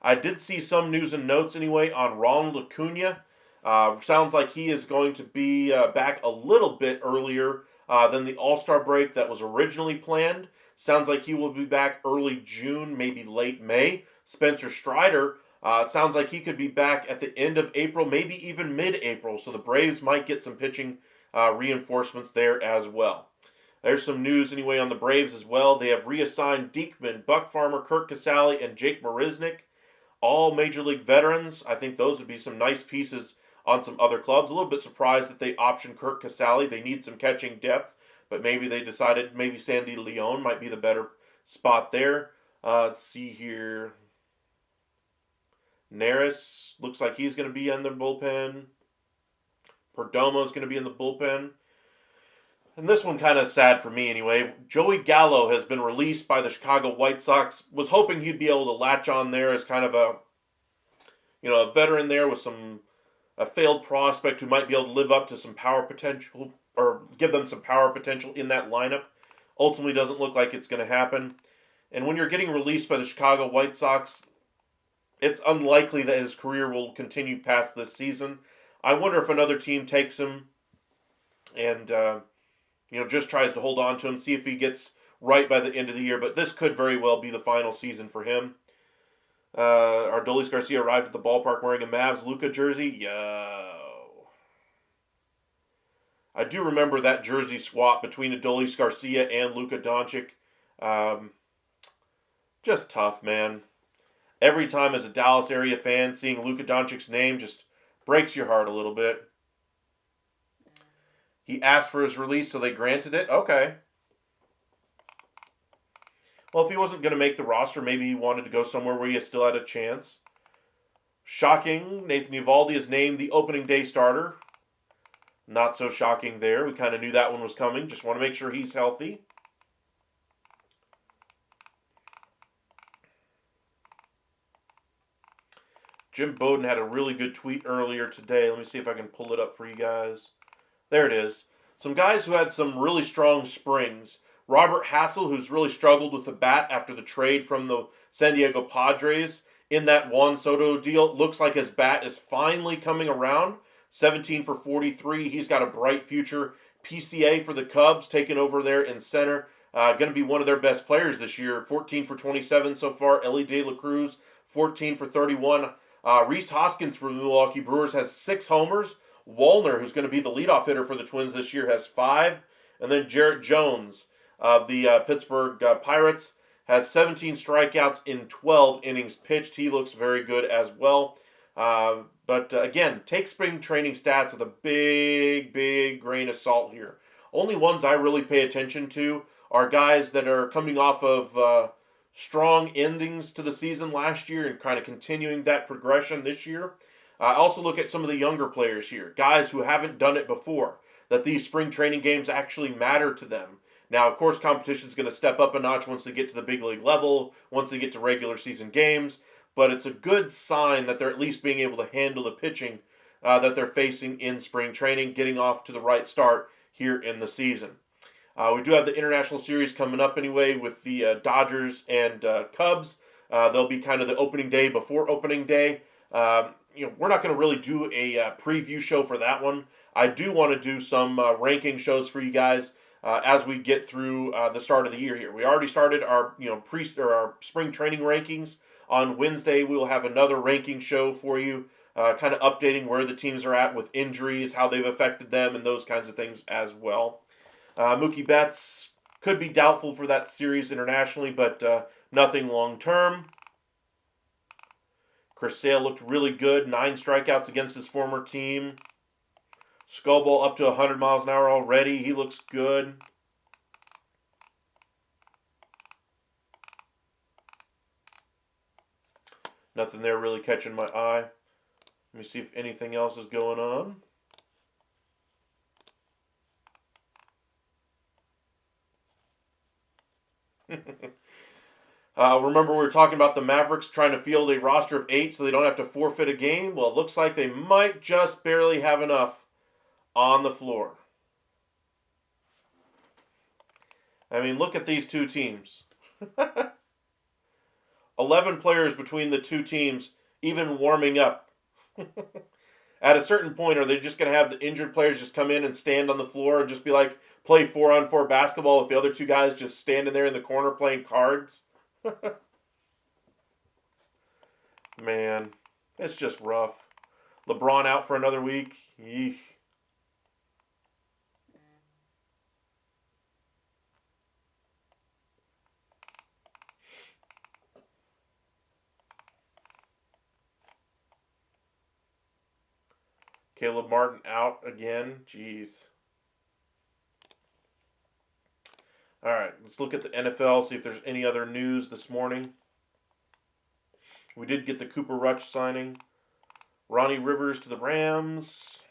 I did see some news and notes anyway on Ronald Acuna. Sounds like he is going to be back a little bit earlier than the All-Star break that was originally planned. Sounds like he will be back early June, maybe late May. Spencer Strider, sounds like he could be back at the end of April, maybe even mid-April. So the Braves might get some pitching reinforcements there as well. There's some news anyway on the Braves as well. They have reassigned Diekman, Buck Farmer, Kurt Casale, and Jake Marisnick. All Major League veterans. I think those would be some nice pieces on some other clubs. A little bit surprised that they optioned Kurt Casale. They need some catching depth, but maybe they decided maybe Sandy Leon might be the better spot there. Let's see here. Neris looks like he's going to be in the bullpen. Perdomo is going to be in the bullpen. And this one kind of sad for me anyway. Joey Gallo has been released by the Chicago White Sox. Was hoping he'd be able to latch on there as kind of a veteran there with a failed prospect who might be able to live up to some power potential or give them some power potential in that lineup. Ultimately doesn't look like it's going to happen. And when you're getting released by the Chicago White Sox, it's unlikely that his career will continue past this season. I wonder if another team takes him and just tries to hold on to him, see if he gets right by the end of the year. But this could very well be the final season for him. Adolis Garcia arrived at the ballpark wearing a Mavs Luka jersey. Yo. I do remember that jersey swap between Adolis Garcia and Luka Doncic. Just tough, man. Every time as a Dallas area fan, seeing Luka Doncic's name just breaks your heart a little bit. He asked for his release, so they granted it? Okay. Well, if he wasn't going to make the roster, maybe he wanted to go somewhere where he still had a chance. Shocking, Nathan Eovaldi is named the opening day starter. Not so shocking there. We kind of knew that one was coming. Just want to make sure he's healthy. Jim Bowden had a really good tweet earlier today. Let me see if I can pull it up for you guys. There it is. Some guys who had some really strong springs. Robert Hassel, who's really struggled with the bat after the trade from the San Diego Padres in that Juan Soto deal. Looks like his bat is finally coming around. 17 for 43. He's got a bright future. PCA for the Cubs, taking over there in center. Going to be one of their best players this year. 14 for 27 so far. Ellie De La Cruz, 14 for 31. Rhys Hoskins for the Milwaukee Brewers has 6 homers. Wallner, who's going to be the leadoff hitter for the Twins this year, has 5. And then Jarrett Jones of the Pittsburgh Pirates has 17 strikeouts in 12 innings pitched. He looks very good as well. But again, take spring training stats with a big, big grain of salt here. Only ones I really pay attention to are guys that are coming off of strong endings to the season last year and kind of continuing that progression this year. I also look at some of the younger players here, guys who haven't done it before, that these spring training games actually matter to them. Now, of course, competition is going to step up a notch once they get to the big league level, once they get to regular season games, but it's a good sign that they're at least being able to handle the pitching that they're facing in spring training, getting off to the right start here in the season. We do have the international series coming up anyway with the Dodgers and Cubs. They'll be kind of the opening day before opening day. We're not going to really do a preview show for that one. I do want to do some ranking shows for you guys as we get through the start of the year here. We already started our our spring training rankings. On Wednesday, we will have another ranking show for you, kind of updating where the teams are at with injuries, how they've affected them, and those kinds of things as well. Mookie Betts could be doubtful for that series internationally, but nothing long term. Chris Sale looked really good, 9 strikeouts against his former team. Skullball up to 100 miles an hour already. He looks good. Nothing there really catching my eye. Let me see if anything else is going on. Remember we were talking about the Mavericks trying to field a roster of 8 so they don't have to forfeit a game? Well, it looks like they might just barely have enough on the floor. I mean, look at these two teams. 11 players between the two teams, even warming up. At a certain point, are they just going to have the injured players just come in and stand on the floor and just be like, play 4-on-4 basketball with the other two guys just standing there in the corner playing cards? Man, it's just rough. LeBron out for another week. Yeesh. Caleb Martin out again. Jeez. All right, let's look at the NFL, see if there's any other news this morning. We did get the Cooper Rush signing. Ronnie Rivers to the Rams.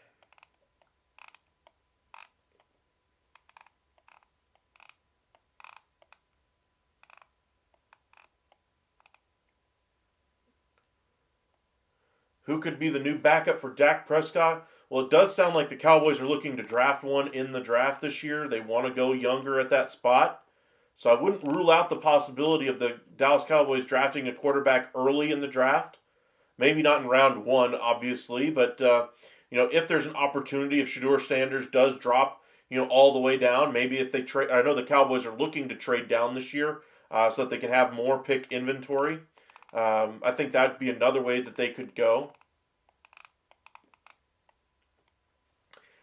Who could be the new backup for Dak Prescott? Well, it does sound like the Cowboys are looking to draft one in the draft this year. They want to go younger at that spot. So I wouldn't rule out the possibility of the Dallas Cowboys drafting a quarterback early in the draft. Maybe not in round 1, obviously, but if there's an opportunity, if Shedeur Sanders does drop, all the way down, maybe if they trade. I know the Cowboys are looking to trade down this year so that they can have more pick inventory. I think that'd be another way that they could go.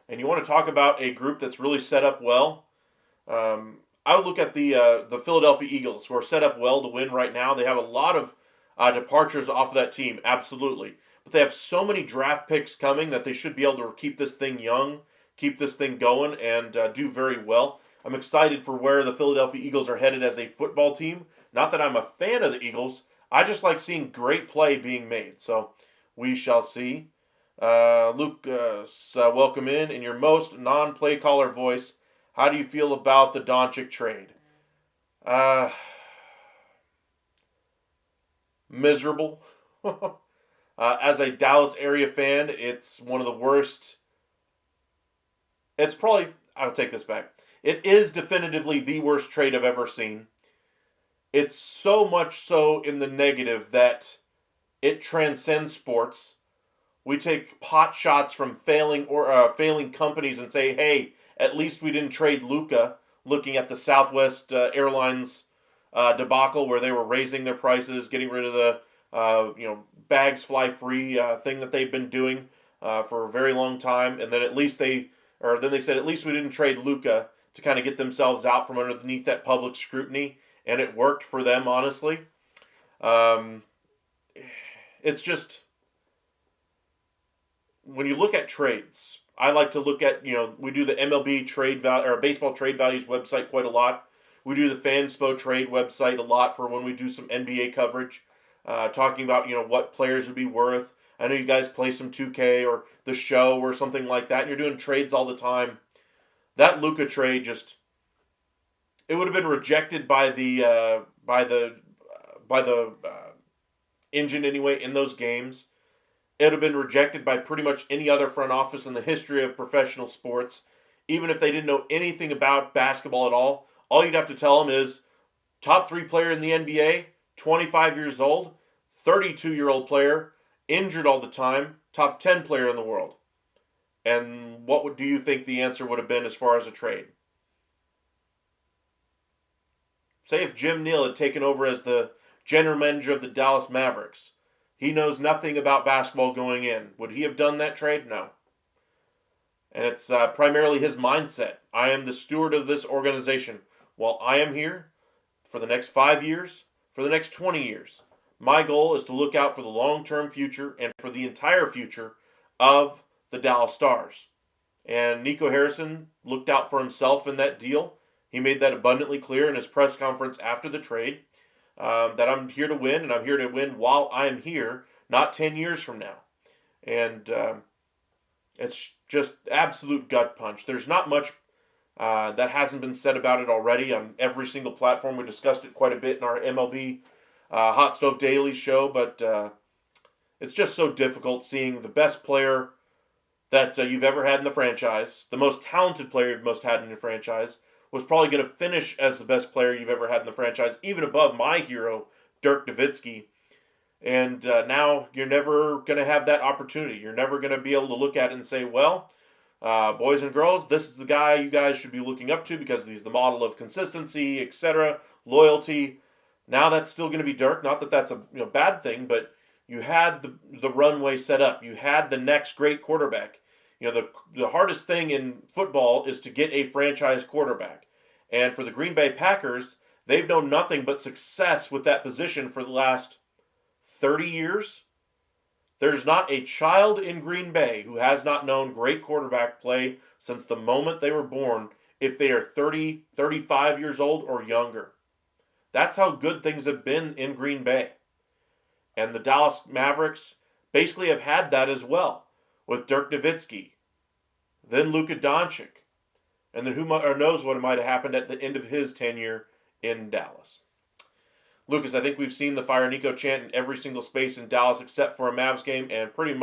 And you want to talk about a group that's really set up well. I would look at the Philadelphia Eagles, who are set up well to win right now. They have a lot of departures off of that team, absolutely. But they have so many draft picks coming that they should be able to keep this thing young, keep this thing going, and do very well. I'm excited for where the Philadelphia Eagles are headed as a football team. Not that I'm a fan of the Eagles. I just like seeing great play being made. So we shall see. Luke, welcome in your most non-play caller voice. How do you feel about the DONCIC trade? Miserable. As a Dallas area fan, it's one of the worst. It's probably, I'll take this back. It is definitively the worst trade I've ever seen. It's so much so in the negative that it transcends sports. We take pot shots from failing companies and say, hey, at least we didn't trade Luka, looking at the Southwest Airlines debacle where they were raising their prices, getting rid of the bags fly free thing that they've been doing for a very long time, and then they said at least we didn't trade Luka to kind of get themselves out from underneath that public scrutiny, and it worked for them, honestly. It's just, when you look at trades, I like to look at, we do the MLB trade value or baseball trade values website quite a lot. We do the Fanspo trade website a lot for when we do some NBA coverage, talking about, what players would be worth. I know you guys play some 2K or the show or something like that, and you're doing trades all the time. That Luka trade it would have been rejected by the engine anyway in those games. It would have been rejected by pretty much any other front office in the history of professional sports. even if they didn't know anything about basketball at all you'd have to tell them is top 3 player in the NBA, 25 years old, 32-year-old player, injured all the time, top 10 player in the world. And what do you think the answer would have been as far as a trade? Say if Jim Neal had taken over as the general manager of the Dallas Mavericks. He knows nothing about basketball going in. Would he have done that trade? No. And it's primarily his mindset. I am the steward of this organization. While I am here for the next 5 years, for the next 20 years, my goal is to look out for the long-term future and for the entire future of the Dallas Stars. And Nico Harrison looked out for himself in that deal. He made that abundantly clear in his press conference after the trade, that I'm here to win, and I'm here to win while I'm here, not 10 years from now. And it's just absolute gut punch. There's not much that hasn't been said about it already on every single platform. We discussed it quite a bit in our MLB Hot Stove Daily show, but it's just so difficult seeing the best player that you've ever had in the franchise, the most talented player you've most had in your franchise, was probably going to finish as the best player you've ever had in the franchise, even above my hero, Dirk Nowitzki. And now you're never going to have that opportunity. You're never going to be able to look at it and say, well, boys and girls, this is the guy you guys should be looking up to because he's the model of consistency, etc., loyalty. Now that's still going to be Dirk. Not that that's a bad thing, but you had the runway set up. You had the next great quarterback. The hardest thing in football is to get a franchise quarterback. And for the Green Bay Packers, they've known nothing but success with that position for the last 30 years. There's not a child in Green Bay who has not known great quarterback play since the moment they were born, if they are 30, 35 years old or younger. That's how good things have been in Green Bay. And the Dallas Mavericks basically have had that as well, with Dirk Nowitzki, then Luka Doncic, and then who knows what might have happened at the end of his tenure in Dallas. Lucas, I think we've seen the Fire Nico chant in every single space in Dallas except for a Mavs game, and pretty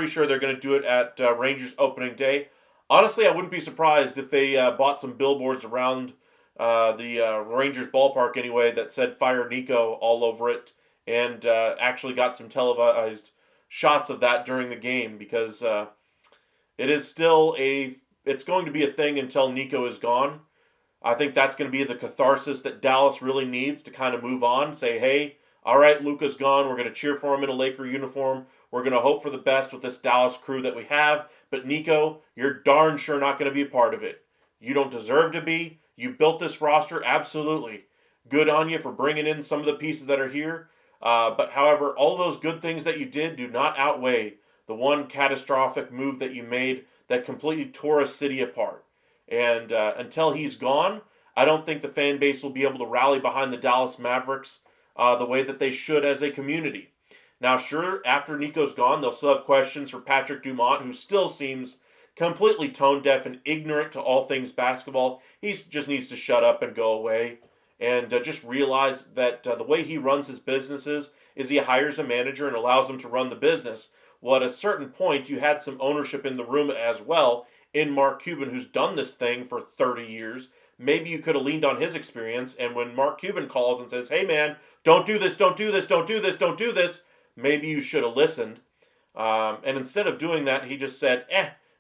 sure they're going to do it at Rangers opening day. Honestly, I wouldn't be surprised if they bought some billboards around the Rangers ballpark anyway that said Fire Nico all over it, and actually got some televised shots of that during the game, because it is still it's going to be a thing until Nico is gone. I think that's going to be the catharsis that Dallas really needs to kind of move on. Say, hey, all right, Luka's gone. We're going to cheer for him in a Laker uniform. We're going to hope for the best with this Dallas crew that we have. But Nico, you're darn sure not going to be a part of it. You don't deserve to be. You built this roster, absolutely. Good on you for bringing in some of the pieces that are here. But however, all those good things that you did do not outweigh the one catastrophic move that you made that completely tore a city apart. And until he's gone, I don't think the fan base will be able to rally behind the Dallas Mavericks the way that they should as a community. Now, sure, after Nico's gone, they'll still have questions for Patrick Dumont, who still seems completely tone deaf and ignorant to all things basketball. He just needs to shut up and go away and just realize that the way he runs his businesses is he hires a manager and allows him to run the business. Well, at a certain point, you had some ownership in the room as well in Mark Cuban, who's done this thing for 30 years. Maybe you could have leaned on his experience, and when Mark Cuban calls and says, hey man, don't do this, don't do this, don't do this, don't do this, maybe you should have listened. And instead of doing that, he just said,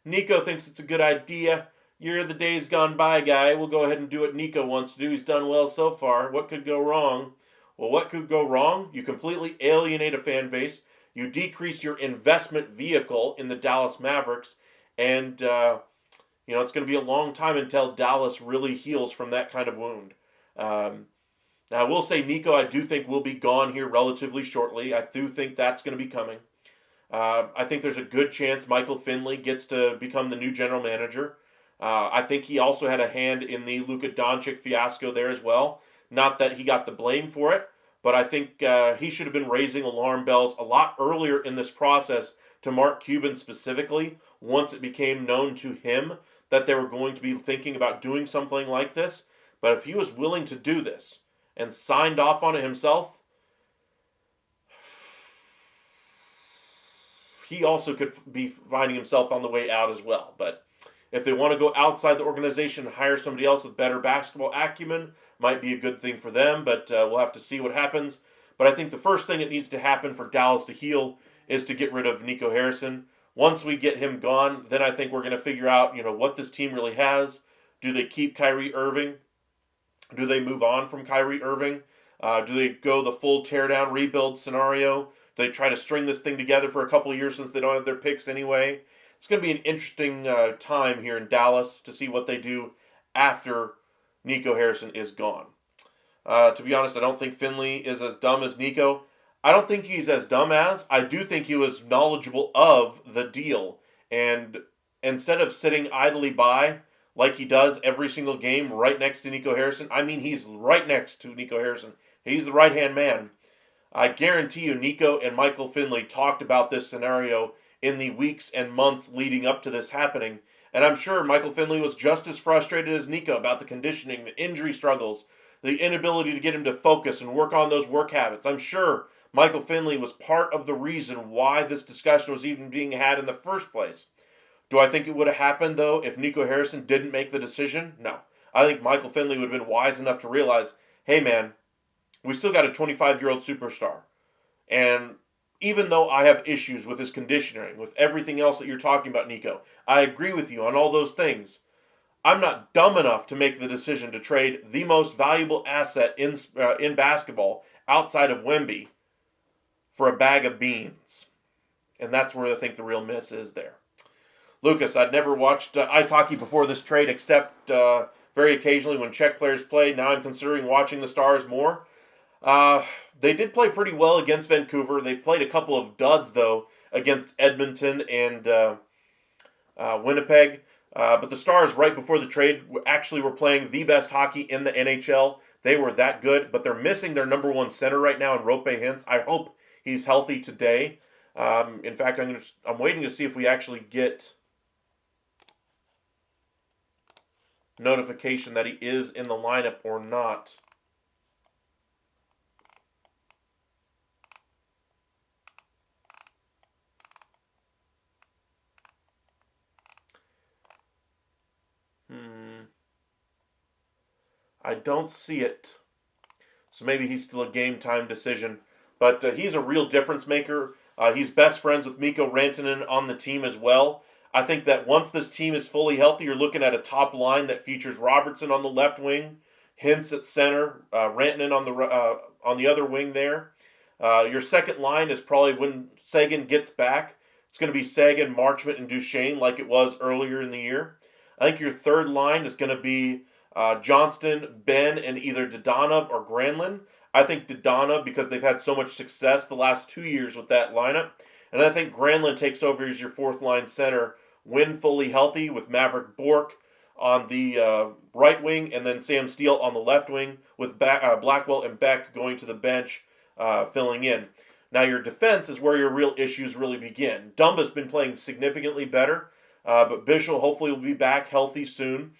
Nico thinks it's a good idea. You're the days gone by guy. We'll go ahead and do what Nico wants to do. He's done well so far. What could go wrong? Well, what could go wrong? You completely alienate a fan base. You decrease your investment vehicle in the Dallas Mavericks. And, it's going to be a long time until Dallas really heals from that kind of wound. Now, I will say Nico, I do think will be gone here relatively shortly. I do think that's going to be coming. I think there's a good chance Michael Finley gets to become the new general manager. I think he also had a hand in the Luka Doncic fiasco there as well. Not that he got the blame for it, but I think he should have been raising alarm bells a lot earlier in this process to Mark Cuban specifically, once it became known to him that they were going to be thinking about doing something like this. But if he was willing to do this and signed off on it himself, he also could be finding himself on the way out as well. But If they want to go outside the organization and hire somebody else with better basketball acumen, might be a good thing for them, but we'll have to see what happens. But I think the first thing that needs to happen for Dallas to heal is to get rid of Nico Harrison. Once we get him gone, then I think we're going to figure out, what this team really has. Do they keep Kyrie Irving? Do they move on from Kyrie Irving? Do they go the full teardown rebuild scenario? Do they try to string this thing together for a couple of years since they don't have their picks anyway? It's going to be an interesting time here in Dallas to see what they do after Nico Harrison is gone. To be honest, I don't think Finley is as dumb as Nico. I don't think he's as dumb as. I do think he was knowledgeable of the deal. And instead of sitting idly by like he does every single game right next to Nico Harrison, I mean he's right next to Nico Harrison. He's the right-hand man. I guarantee you Nico and Michael Finley talked about this scenario in the weeks and months leading up to this happening. And I'm sure Michael Finley was just as frustrated as Nico about the conditioning, the injury struggles, the inability to get him to focus and work on those work habits. I'm sure Michael Finley was part of the reason why this discussion was even being had in the first place. Do I think it would have happened, though, if Nico Harrison didn't make the decision? No. I think Michael Finley would have been wise enough to realize, hey, man, we still got a 25-year-old superstar. And even though I have issues with his conditioning, with everything else that you're talking about, Nico, I agree with you on all those things. I'm not dumb enough to make the decision to trade the most valuable asset in basketball outside of Wemby for a bag of beans. And that's where I think the real miss is there. Lucas, I'd never watched ice hockey before this trade except very occasionally when Czech players played. Now I'm considering watching the Stars more. They did play pretty well against Vancouver. They've played a couple of duds, though, against Edmonton and Winnipeg. But the Stars, right before the trade, actually were playing the best hockey in the NHL. They were that good, but they're missing their number one center right now in Rope Hintz. I hope he's healthy today. In fact, I'm waiting to see if we actually get notification that he is in the lineup or not. I don't see it. So maybe he's still a game time decision. But he's a real difference maker. He's best friends with Mikko Rantanen on the team as well. I think that once this team is fully healthy, you're looking at a top line that features Robertson on the left wing, Hintz at center, Rantanen on the other wing there. Your second line is probably when Sagan gets back. It's going to be Sagan, Marchment, and Duchesne like it was earlier in the year. I think your third line is going to be Johnston, Ben, and either Dadonov or Granlund. I think Dadonov because they've had so much success the last 2 years with that lineup. And I think Granlund takes over as your fourth line center when fully healthy with Maverick Bourque on the right wing and then Sam Steele on the left wing with Blackwell and Beck going to the bench filling in. Now your defense is where your real issues really begin. Dumba's been playing significantly better, but Bischel hopefully will be back healthy soon.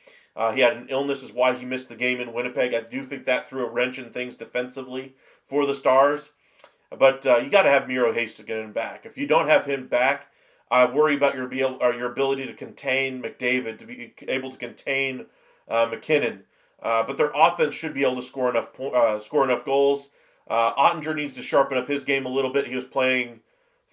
He had an illness is why he missed the game in Winnipeg. I do think that threw a wrench in things defensively for the Stars. But you got to have Miro Heiskanen back. If you don't have him back, I worry about your ability to contain McDavid, to be able to contain McKinnon. But their offense should be able to score enough goals. Ottinger needs to sharpen up his game a little bit. He was playing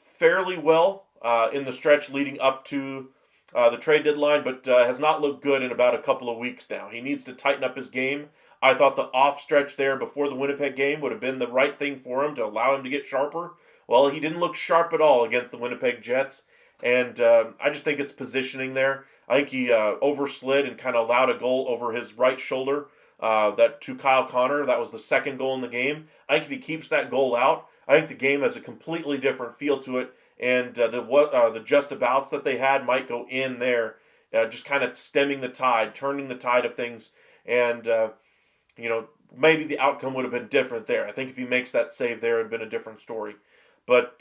fairly well in the stretch leading up to the trade deadline, but has not looked good in about a couple of weeks now. He needs to tighten up his game. I thought the off stretch there before the Winnipeg game would have been the right thing for him to allow him to get sharper. Well, he didn't look sharp at all against the Winnipeg Jets, and I just think it's positioning there. I think he overslid and kind of allowed a goal over his right shoulder that to Kyle Connor. That was the second goal in the game. I think if he keeps that goal out, I think the game has a completely different feel to it, and the just-abouts that they had might go in there, just kind of stemming the tide, turning the tide of things, and maybe the outcome would have been different there. I think if he makes that save there, it would have been a different story. But,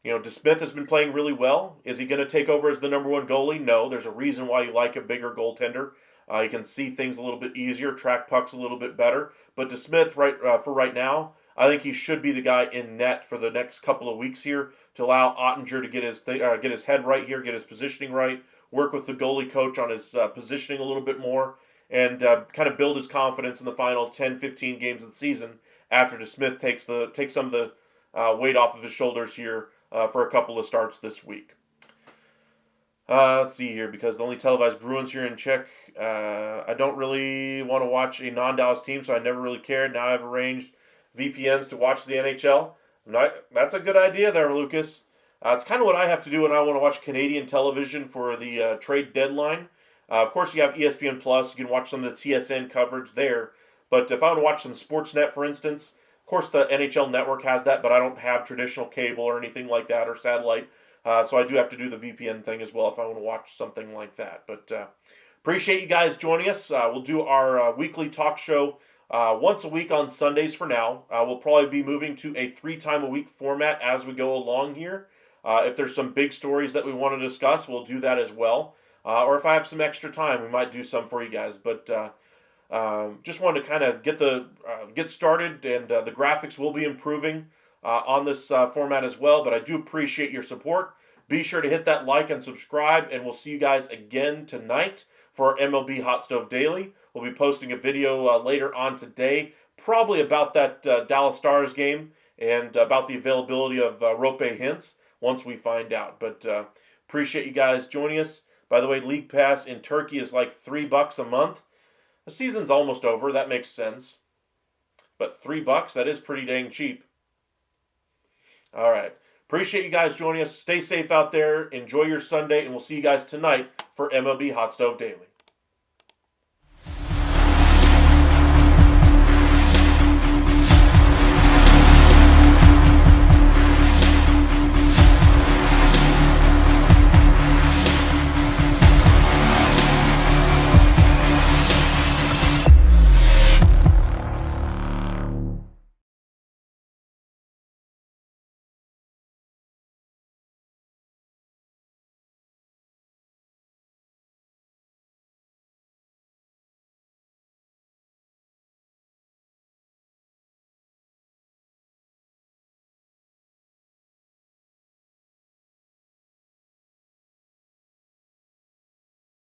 DeSmith has been playing really well. Is he going to take over as the number one goalie? No. There's a reason why you like a bigger goaltender. You can see things a little bit easier, track pucks a little bit better. But DeSmith, for right now, I think he should be the guy in net for the next couple of weeks here to allow Ottinger to get his head right here, get his positioning right, work with the goalie coach on his positioning a little bit more, and kind of build his confidence in the final 10, 15 games of the season after DeSmith takes some of the weight off of his shoulders here for a couple of starts this week. Let's see here, because the only televised Bruins here in Czech, I don't really want to watch a non-Dallas team, so I never really cared. Now I've arranged VPNs to watch the NHL. That's a good idea there, Lucas. It's kind of what I have to do when I want to watch Canadian television for the trade deadline. Of course, you have ESPN Plus. You can watch some of the TSN coverage there. But if I want to watch some Sportsnet, for instance, of course the NHL Network has that, but I don't have traditional cable or anything like that or satellite. So I do have to do the VPN thing as well if I want to watch something like that. But appreciate you guys joining us. We'll do our weekly talk show once a week on Sundays for now. We'll probably be moving to a 3-time-a-week format as we go along here. If there's some big stories that we want to discuss, we'll do that as well. Or if I have some extra time, we might do some for you guys. But just wanted to kind of get started, and the graphics will be improving on this format as well. But I do appreciate your support. Be sure to hit that like and subscribe, and we'll see you guys again tonight for our MLB Hot Stove Daily. We'll be posting a video later on today, probably about that Dallas Stars game and about the availability of Rope Hintz once we find out. But appreciate you guys joining us. By the way, League Pass in Turkey is like $3 a month. The season's almost over. That makes sense. But $3, that is pretty dang cheap. All right. Appreciate you guys joining us. Stay safe out there. Enjoy your Sunday, and we'll see you guys tonight for MLB Hot Stove Daily.